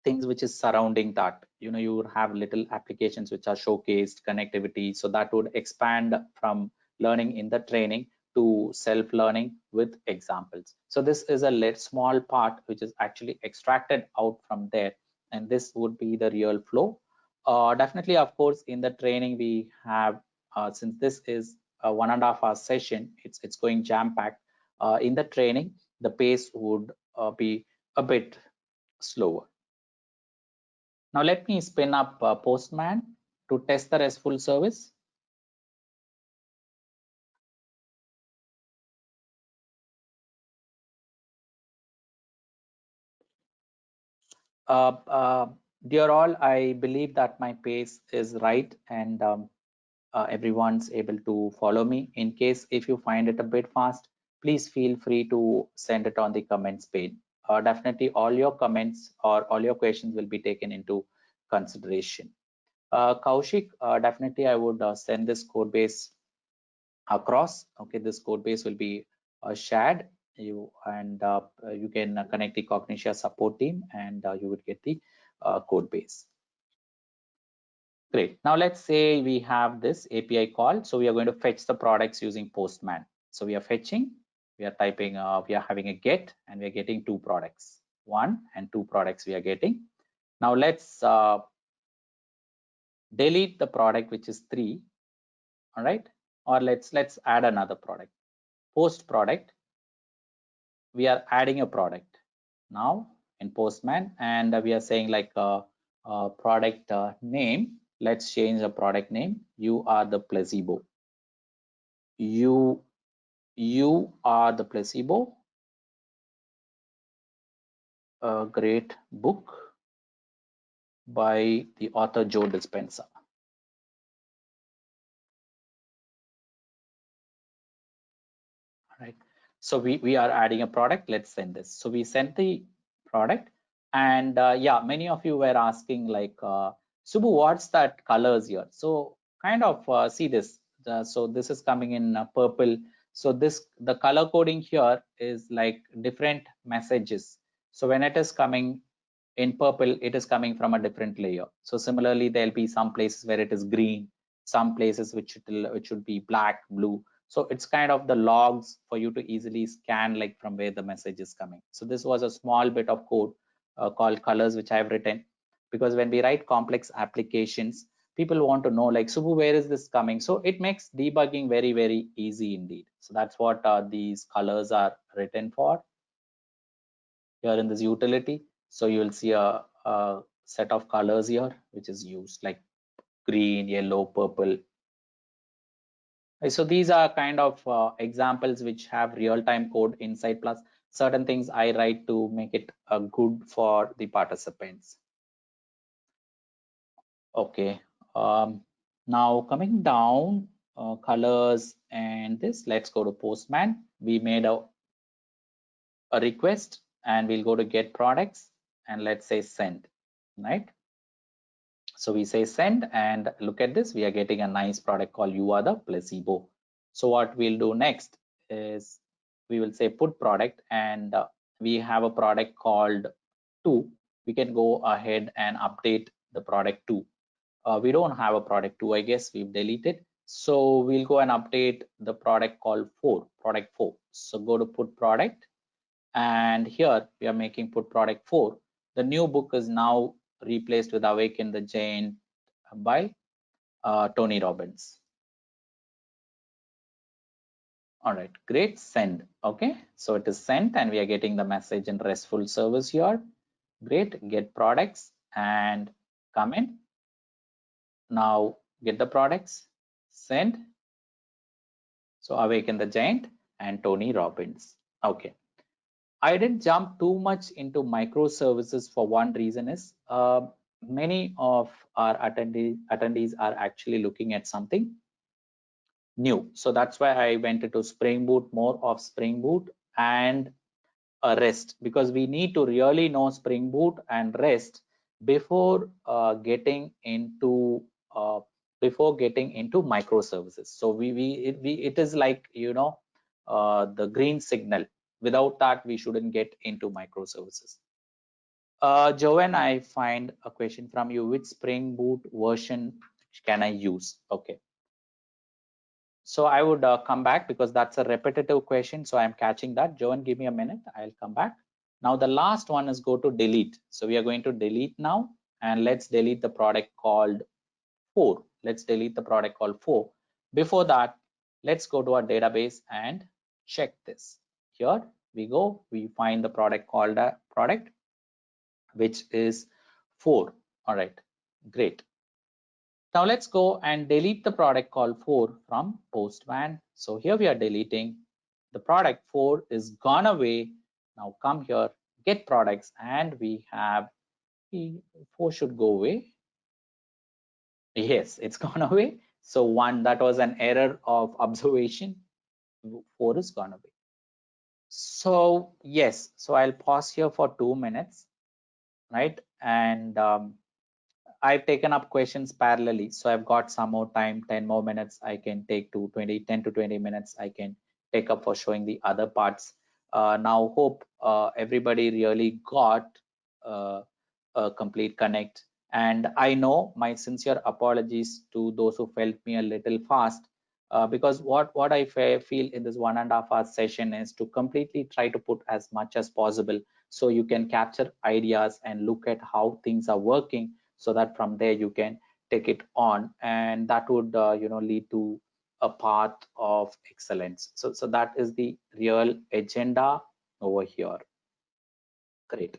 [SPEAKER 1] things which is surrounding that. You would have little applications which are showcased, connectivity, so that would expand from learning in the training to self-learning with examples. So this is a small part which is actually extracted out from there, and this would be the real flow. Definitely, of course, in the training we have, since this is a 1.5 hour session, it's going jam-packed. In the training, the pace would be a bit slower. Now let me spin up Postman to test the RESTful service. Dear all, I believe that my pace is right, and everyone's able to follow me. In case if you find it a bit fast, please feel free to send it on the comments page. Definitely all your comments or all your questions will be taken into consideration. Kaushik, definitely I would send this code base across. Okay, this code base will be shared, you can connect the Cognitia support team, and you would get the code base. Great. Now let's say we have this API call. So we are going to fetch the products using Postman. So we are fetching, we are typing, we are having a get, and we are getting 2 products, 1 and 2 products we are getting. Now let's delete the product which is 3. All right, or let's add another product. Post product, we are adding a product now in Postman, and we are saying like product name. Let's change the product name. You are the placebo. You are the placebo. A great book by the author Joe Dispenza. All right. So we are adding a product. Let's send this. So we sent the product, and yeah, many of you were asking like, Subbu, what's that colors here? So kind of see this. So this is coming in purple. So the color coding here is like different messages. So when it is coming in purple, it is coming from a different layer. So similarly, there'll be some places where it is green, some places which should be black, blue. So it's kind of the logs for you to easily scan like from where the message is coming. So this was a small bit of code called colors, which I've written, because when we write complex applications, people want to know like, Subbu, where is this coming? So it makes debugging very, very easy indeed. So that's what these colors are written for here in this utility. So you will see a set of colors here, which is used like green, yellow, purple. So these are kind of examples which have real-time code inside, plus certain things I write to make it good for the participants. Okay. Now coming down, colors and this, let's go to Postman. We made a request, and we'll go to get products, and let's say send, right? So we say send, and look at this, we are getting a nice product called You Are the Placebo. So what we'll do next is we will say put product, and we have a product called 2. We can go ahead and update the product 2. We don't have a product 2, I guess we've deleted. So we'll go and update the product called product 4. So go to put product, and here we are making put product 4. The new book is now replaced with Awaken the Giant by Tony Robbins. All right, great, send. Okay, so it is sent and we are getting the message in RESTful service here. Great, get products and come in. Now get the products, send. So Awaken the Giant and Tony Robbins. Okay, I didn't jump too much into microservices for one reason is many of our attendees are actually looking at something new. So that's why I went into Spring Boot, more of Spring Boot and REST, because we need to really know Spring Boot and REST before getting into microservices. So it is like, you know, the green signal. Without that, we shouldn't get into microservices. Joanne, I find a question from you. Which Spring Boot version can I use? Okay. So I would come back because that's a repetitive question. So I'm catching that. Joanne, give me a minute. I'll come back. Now the last one is go to delete. So we are going to delete now, and let's delete the product called 4. Let's delete the product called 4. Before that, let's go to our database and check this. Here we go. We find the product called a product, which is 4. All right, great. Now let's go and delete the product called 4 from Postman. So here we are deleting the product. 4 is gone away. Now come here, get products, and we have 4 should go away. Yes, it's gone away. So 1, that was an error of observation. 4 is gone away. So yes, so I'll pause here for 2 minutes, right? And I've taken up questions parallelly, so I've got some more time, 10 more minutes. I can take to 10 to 20 minutes. I can take up for showing the other parts. Now, hope everybody really got a complete connect. And I know my sincere apologies to those who felt me a little fast, because what I feel in this 1.5 hour session is to completely try to put as much as possible so you can capture ideas and look at how things are working, so that from there you can take it on, and that would you know, lead to a path of excellence. So that is the real agenda over here. Great.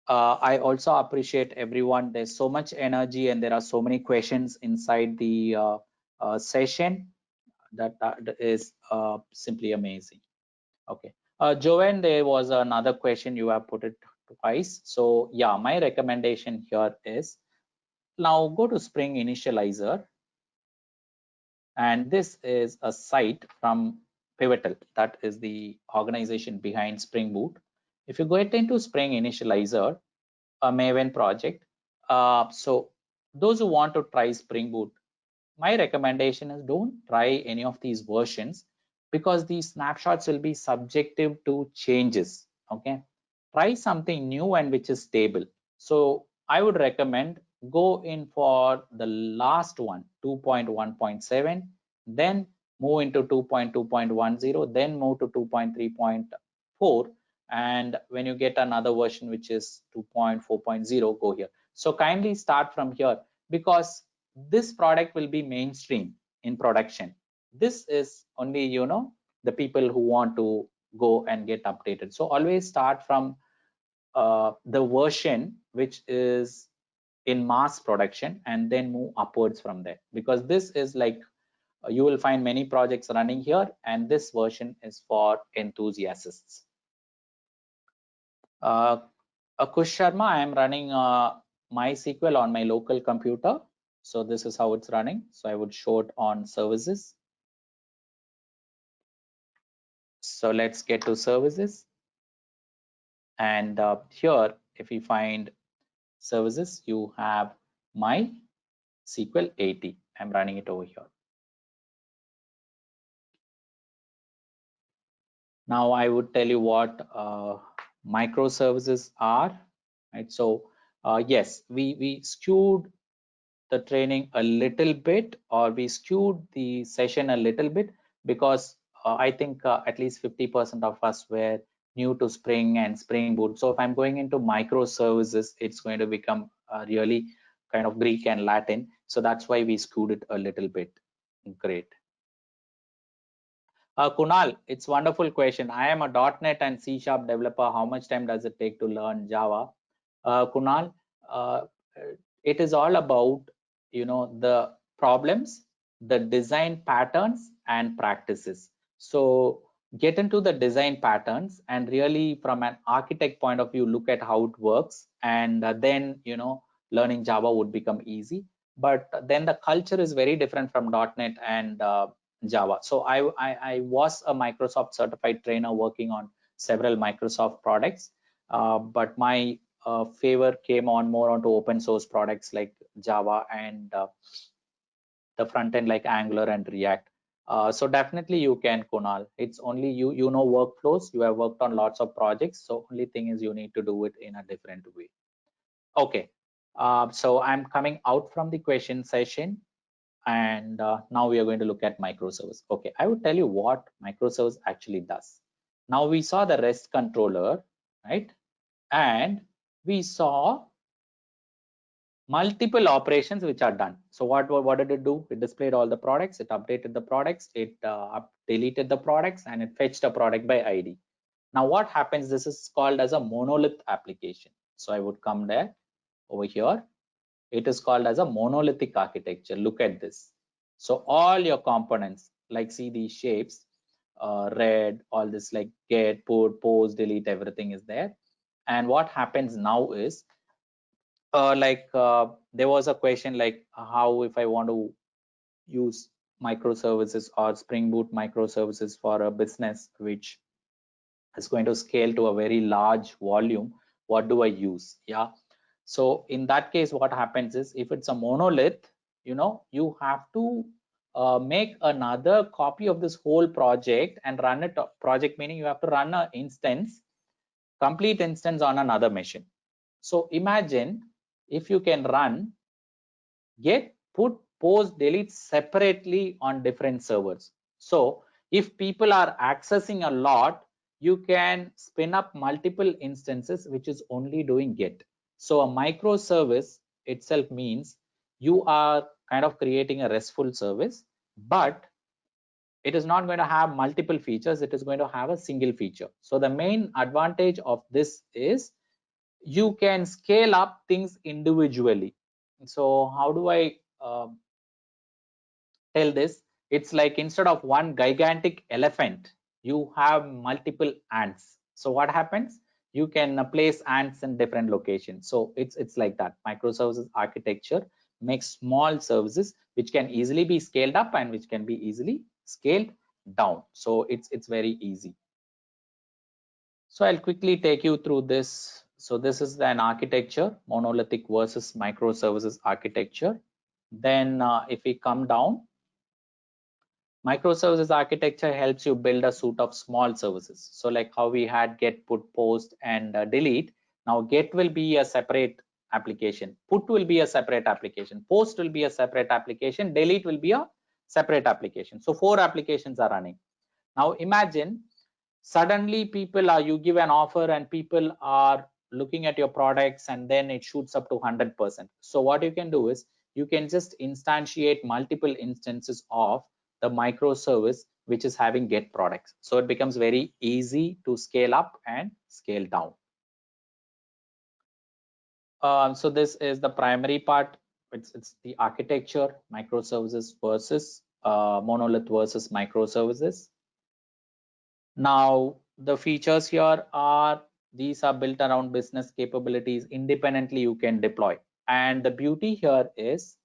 [SPEAKER 1] I also appreciate everyone. There's so much energy and there are so many questions inside the session that is simply amazing. Okay, Joanne, there was another question, you have put it twice. So yeah, my recommendation here is, now go to Spring Initializer, and this is a site from Pivotal, that is the organization behind Spring Boot. If you go into Spring Initializer, a Maven project, so those who want to try Spring Boot, my recommendation is don't try any of these versions, because these snapshots will be subjective to changes. Okay, try something new and which is stable. So I would recommend go in for the last one, 2.1.7, then move into 2.2.10, then move to 2.3.4, and when you get another version which is 2.4.0, go here. So kindly start from here, because this product will be mainstream in production. This is only, you know, the people who want to go and get updated. So always start from the version which is in mass production and then move upwards from there, because this is like you will find many projects running here, and this version is for enthusiasts. Akush Sharma, I am running MySQL on my local computer. So this is how it's running. So I would show it on services. So let's get to services. And here, if we find services, you have MySQL 80. I'm running it over here. Now I would tell you what microservices are, right? So yes, we skewed the training a little bit, or we skewed the session a little bit, because I think at least 50% of us were new to Spring and Spring Boot. So if I'm going into microservices, it's going to become really kind of Greek and Latin. So that's why we skewed it a little bit. Great. Kunal, it's wonderful question. I am a .NET and C# developer. How much time does it take to learn Java? Kunal, it is all about, you know, the problems, the design patterns and practices. So get into the design patterns and really from an architect point of view, look at how it works. And then, you know, learning Java would become easy. But then the culture is very different from .NET and Java. So I was a Microsoft certified trainer working on several Microsoft products, but my favor came on more onto open source products like Java and the front end like Angular and React. So definitely you can, Kunal. It's only you know workflows. You have worked on lots of projects. So only thing is you need to do it in a different way. Okay. So I'm coming out from the question session. And now we are going to look at microservice. Okay, I would tell you what microservice actually does. Now we saw the REST controller, right? And we saw multiple operations which are done. So what did it do? It displayed all the products, it updated the products, it deleted the products, and it fetched a product by ID. Now what happens? This is called as a monolith application. So I would come there over here. It is called as a monolithic architecture. Look at this. So all your components, like see these shapes, red, all this like get, put, post, delete, everything is there. And what happens now is, there was a question like how if I want to use microservices or Spring Boot microservices for a business which is going to scale to a very large volume, what do I use? Yeah. So in that case, what happens is if it's a monolith, you know, you have to make another copy of this whole project and run it. Project meaning you have to run an instance, complete instance on another machine. So imagine if you can run get, put, post, delete separately on different servers. So if people are accessing a lot, you can spin up multiple instances which is only doing get. So a microservice itself means you are kind of creating a RESTful service, but it is not going to have multiple features. It is going to have a single feature. So the main advantage of this is you can scale up things individually. So how do I tell this? It's like instead of one gigantic elephant, you have multiple ants. So what happens? You can place ants in different locations. So it's like that. Microservices architecture makes small services which can easily be scaled up and which can be easily scaled down. So it's very easy. So I'll quickly take you through this. So this is an architecture, monolithic versus microservices architecture. Then if we come down, microservices architecture helps you build a suite of small services. So like how we had get, put, post, and delete. Now get will be a separate application. Put will be a separate application. Post will be a separate application. Delete will be a separate application. So 4 applications are running. Now imagine suddenly people are, you give an offer and people are looking at your products and then it shoots up to 100%. So what you can do is you can just instantiate multiple instances of the microservice which is having get products. So it becomes very easy to scale up and scale down. So this is the primary part. It's the architecture, microservices versus monolith versus microservices. Now the features here are, these are built around business capabilities. Independently you can deploy. And the beauty here is,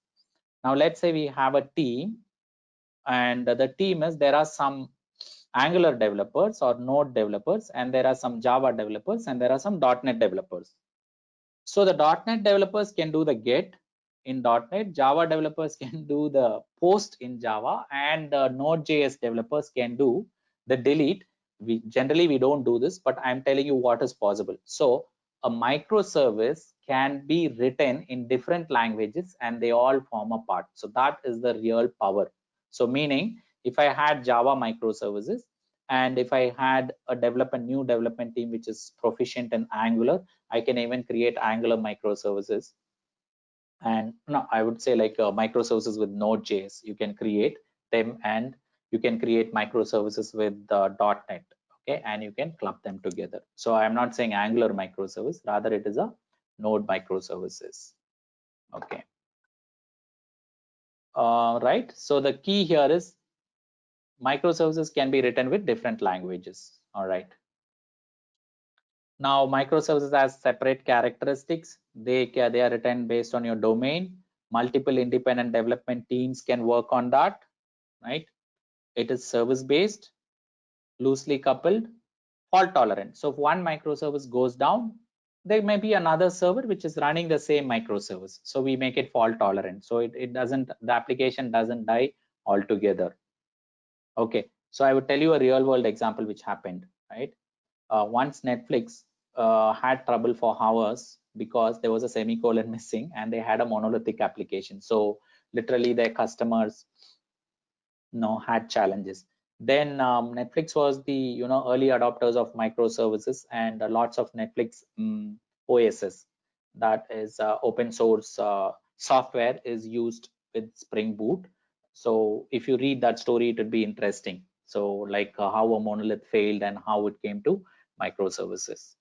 [SPEAKER 1] now let's say we have a team, and the team is, there are some Angular developers or Node developers, and there are some Java developers, and there are some .NET developers. So the .NET developers can do the get in .NET, Java developers can do the post in Java, and the Node.js developers can do the delete. We generally don't do this, but I'm telling you what is possible. So a microservice can be written in different languages and they all form a part. So that is the real power. So meaning if I had Java microservices and if I had a new development team which is proficient in Angular, I can even create Angular microservices. And no, I would say like microservices with Node.js, you can create them, and you can create microservices with .NET, okay, and you can club them together. So I'm not saying Angular microservice, rather it is a Node microservices, okay. Right, so the key here is microservices can be written with different languages. All right, now microservices has separate characteristics. They are written based on your domain. Multiple independent development teams can work on that, right? It is service based, loosely coupled, fault tolerant. So if one microservice goes down, there may be another server which is running the same microservice. So we make it fault tolerant. So it doesn't, the application doesn't die altogether. Okay, so I would tell you a real world example which happened, right? Once Netflix had trouble for hours because there was a semicolon missing and they had a monolithic application. So literally their customers had challenges. Then Netflix was the early adopters of microservices, and lots of Netflix OSs, that is open source software, is used with Spring Boot. So if you read that story, it would be interesting. So like how a monolith failed and how it came to microservices.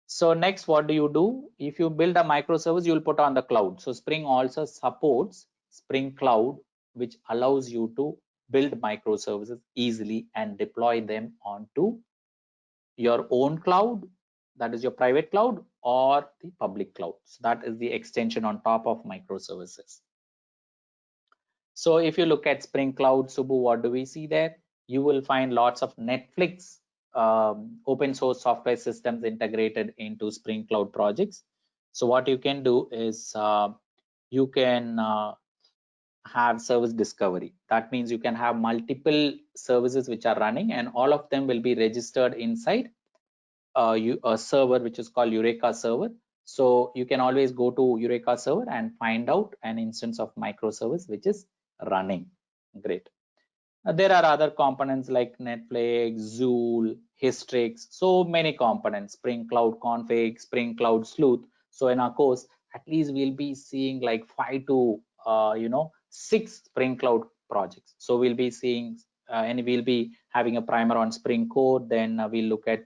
[SPEAKER 1] So next, what do you do? If you build a microservice, you will put on the cloud. So Spring also supports Spring Cloud, which allows you to build microservices easily and deploy them onto your own cloud, that is your private cloud, or the public cloud. So that is the extension on top of microservices. So if you look at Spring Cloud, Subbu, what do we see there? You will find lots of Netflix open source software systems integrated into Spring Cloud projects. So what you can do is you can have service discovery. That means you can have multiple services which are running, and all of them will be registered inside a server which is called Eureka server. So you can always go to Eureka server and find out an instance of microservice which is running. Great. There are other components like Netflix, Zool, Hystrix, so many components, Spring Cloud Config, Spring Cloud Sleuth. So in our course, at least we'll be seeing like 5 to 6 Spring Cloud projects. So we'll be seeing and we'll be having a primer on Spring Core. Then we'll look at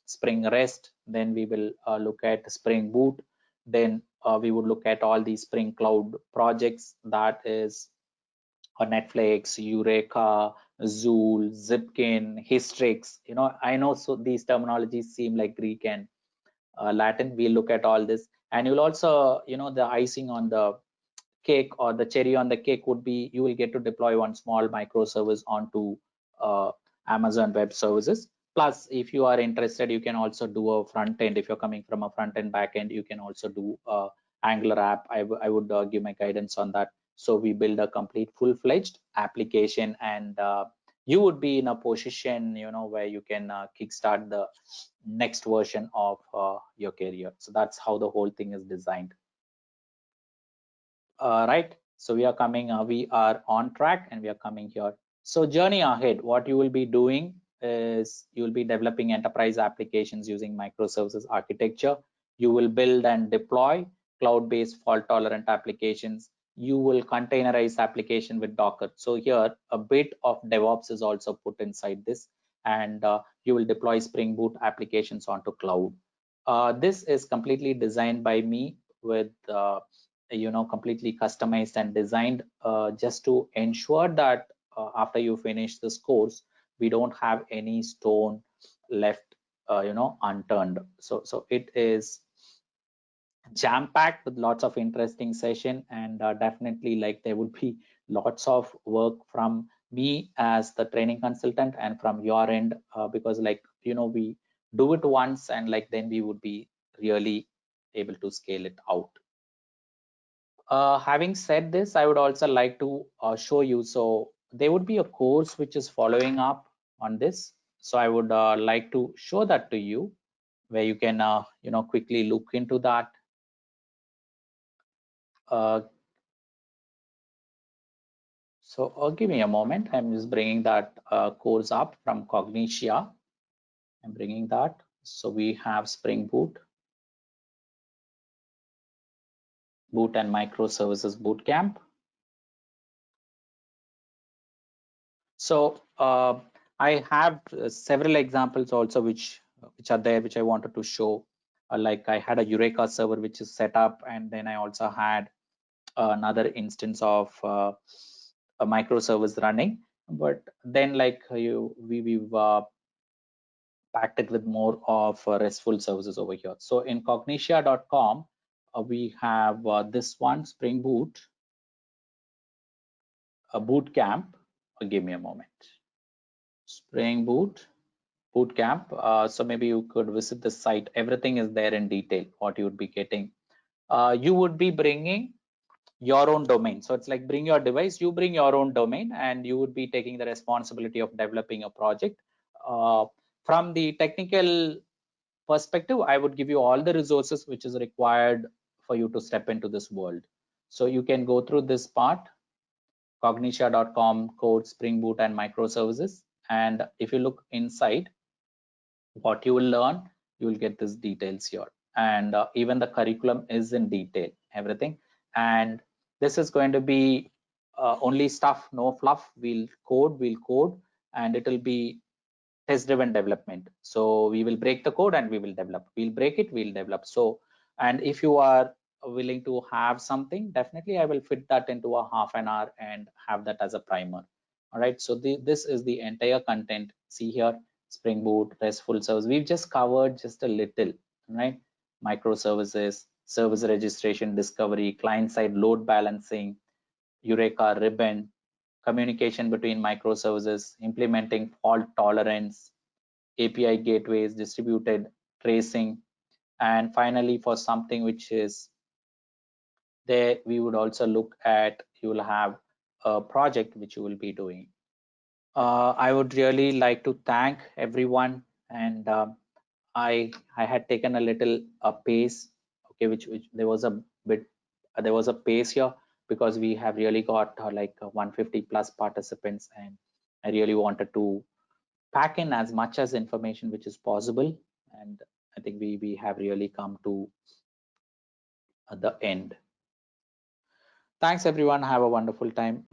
[SPEAKER 1] Spring REST. Then we will look at Spring Boot. Then we would look at all these Spring Cloud projects, that is Netflix, Eureka, Zool, Zipkin, Hystrix. I know so these terminologies seem like Greek and Latin. We'll look at all this, and you'll also, the icing on the cake or the cherry on the cake would be you will get to deploy one small microservice onto Amazon Web Services. Plus, if you are interested, you can also do a front end. If you're coming from a front end back end, you can also do Angular app. I would give my guidance on that. So we build a complete full-fledged application, and you would be in a position where you can kickstart the next version of your career. So that's how the whole thing is designed. Right, so we are on track and we are coming here. So journey ahead, what you will be doing is you will be developing enterprise applications using microservices architecture. You will build and deploy cloud-based fault-tolerant applications. You will containerize application with Docker. So here a bit of DevOps is also put inside this, and you will deploy Spring Boot applications onto cloud. This is completely designed by me with completely customized and designed just to ensure that after you finish this course, we don't have any stone left unturned. So it is jam-packed with lots of interesting session, and definitely like there would be lots of work from me as the training consultant and from your end, because like we do it once and like then we would be really able to scale it out. Having said this, I would also like to show you. So there would be a course which is following up on this. So I would like to show that to you. where you can quickly look into that. So give me a moment. I'm just bringing that course up from Cognitia. I'm bringing that. So we have Spring Boot and Microservices Bootcamp. So I have several examples also which are there, which I wanted to show. Like I had a Eureka server which is set up, and then I also had another instance of a microservice running. But then, like we've packed it with more of RESTful services over here. So in Cognitia.com, we have this one, Spring Boot, a bootcamp. Give me a moment. Spring Boot bootcamp. So maybe you could visit the site. Everything is there in detail, what you would be getting. You would be bringing your own domain. So it's like bring your device, you bring your own domain, and you would be taking the responsibility of developing a project. From the technical perspective, I would give you all the resources which is required for you to step into this world. So you can go through this part, Cognitia.com, code, Spring Boot, and microservices. And if you look inside, what you will learn, you will get these details here. And even the curriculum is in detail, everything. And this is going to be only stuff, no fluff. We'll code, and it will be test driven development. So we will break the code and we will develop. We'll break it, we'll develop. So, and if you are willing to have something, definitely I will fit that into a half an hour and have that as a primer. All right, so this is the entire content. See here, Spring Boot, RESTful service. We've just covered just a little, right? Microservices, service registration, discovery, client-side load balancing, Eureka, Ribbon, communication between microservices, implementing fault tolerance, API gateways, distributed tracing, and finally for something which is there, we would also look at, you will have a project which you will be doing. I would really like to thank everyone, and I had taken a little pace, okay, which there was a bit there was a pace here because we have really got like 150 plus participants, and I really wanted to pack in as much as information which is possible, and I think we have really come to the end. Thanks everyone, have a wonderful time.